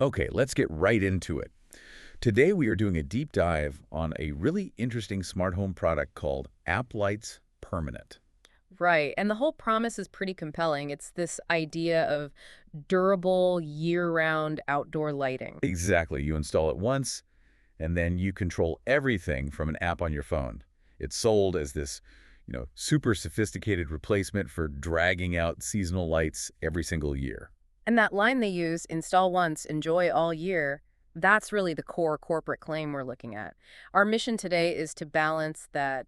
Okay, let's get right into it. Today we are doing a deep dive on a really interesting smart home product called Applights Permanent. Right. And the whole promise is pretty compelling. It's this idea of durable, year-round outdoor lighting. Exactly. You install it once, and then you control everything from an app on your phone. It's sold as this, super sophisticated replacement for dragging out seasonal lights every single year. And that line they use, install once, enjoy all year, that's really the core corporate claim we're looking at. Our mission today is to balance that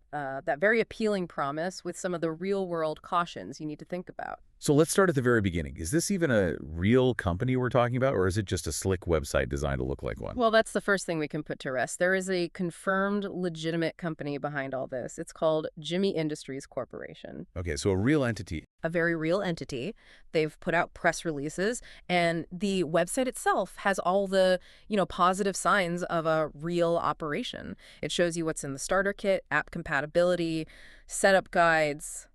very appealing promise with some of the real-world cautions you need to think about. So let's start at the very beginning. Is this even a real company we're talking about, or is it just a slick website designed to look like one? Well, that's the first thing we can put to rest. There is a confirmed, legitimate company behind all this. It's called Jimmy Industries Corporation. Okay, so a real entity. A very real entity. They've put out press releases, and the website itself has all the, positive signs of a real operation. It shows you what's in the starter kit, app compatibility, setup guides,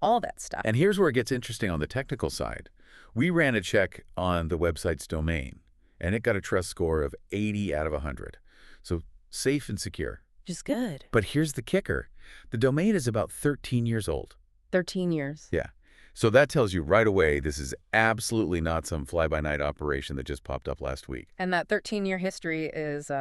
all that stuff. And here's where it gets interesting on the technical side. We ran a check on the website's domain, and it got a trust score of 80 out of 100. So safe and secure. Just good. But here's the kicker. The domain is about 13 years old. 13 years. Yeah. So that tells you right away this is absolutely not some fly-by-night operation that just popped up last week. And that 13-year history is,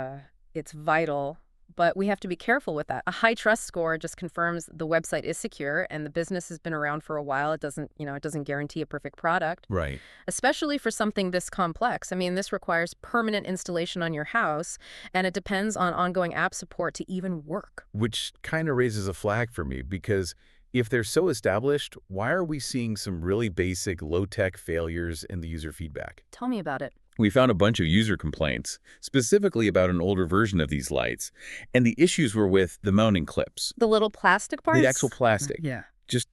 it's vital. But we have to be careful with that. A high trust score just confirms the website is secure and the business has been around for a while. It doesn't guarantee a perfect product. Right. Especially for something this complex. I mean, this requires permanent installation on your house, and it depends on ongoing app support to even work. Which kind of raises a flag for me, because if they're so established, why are we seeing some really basic low-tech failures in the user feedback? Tell me about it. We found a bunch of user complaints, specifically about an older version of these lights, and the issues were with the mounting clips. The little plastic parts? The actual plastic. Yeah. Just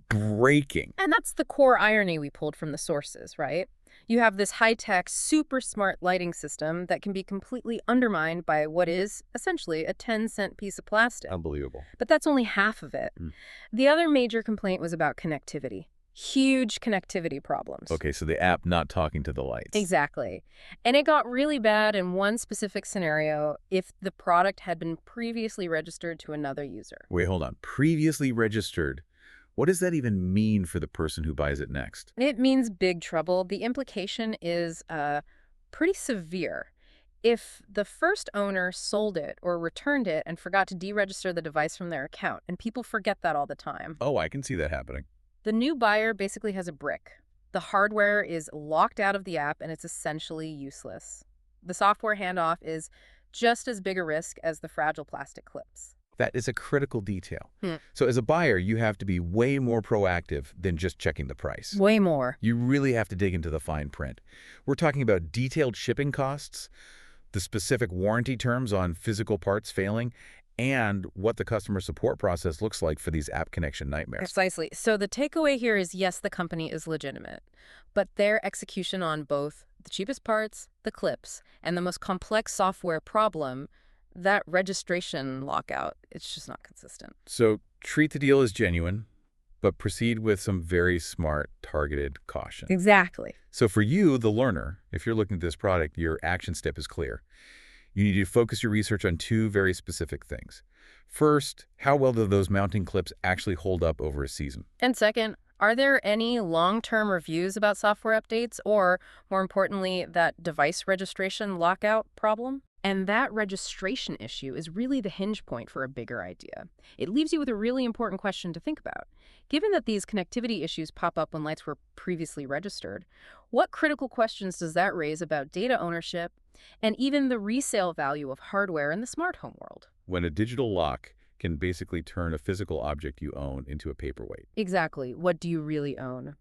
breaking. And that's the core irony we pulled from the sources, right? You have this high-tech, super smart lighting system that can be completely undermined by what is essentially a 10-cent piece of plastic. Unbelievable. But that's only half of it. The other major complaint was about connectivity. Huge connectivity problems. Okay, so the app not talking to the lights. Exactly. And it got really bad in one specific scenario if the product had been previously registered to another user. Wait, hold on. Previously registered. What does that even mean for the person who buys it next? It means big trouble. The implication is pretty severe. If the first owner sold it or returned it and forgot to deregister the device from their account, and people forget that all the time. Oh, I can see that happening. The new buyer basically has a brick. The hardware is locked out of the app and it's essentially useless. The software handoff is just as big a risk as the fragile plastic clips. That is a critical detail. So as a buyer, you have to be way more proactive than just checking the price. Way more. You really have to dig into the fine print. We're talking about detailed shipping costs, the specific warranty terms on physical parts failing, and what the customer support process looks like for these app connection nightmares. Precisely. So the takeaway here is, yes, the company is legitimate, but their execution on both the cheapest parts, the clips, and the most complex software problem, that registration lockout, it's just not consistent. So treat the deal as genuine, but proceed with some very smart, targeted caution. Exactly. So for you, the learner, if you're looking at this product, your action step is clear. You need to focus your research on two very specific things. First, how well do those mounting clips actually hold up over a season? And second, are there any long-term reviews about software updates or, more importantly, that device registration lockout problem? And that registration issue is really the hinge point for a bigger idea. It leaves you with a really important question to think about. Given that these connectivity issues pop up when lights were previously registered, what critical questions does that raise about data ownership and even the resale value of hardware in the smart home world? When a digital lock can basically turn a physical object you own into a paperweight. Exactly. What do you really own?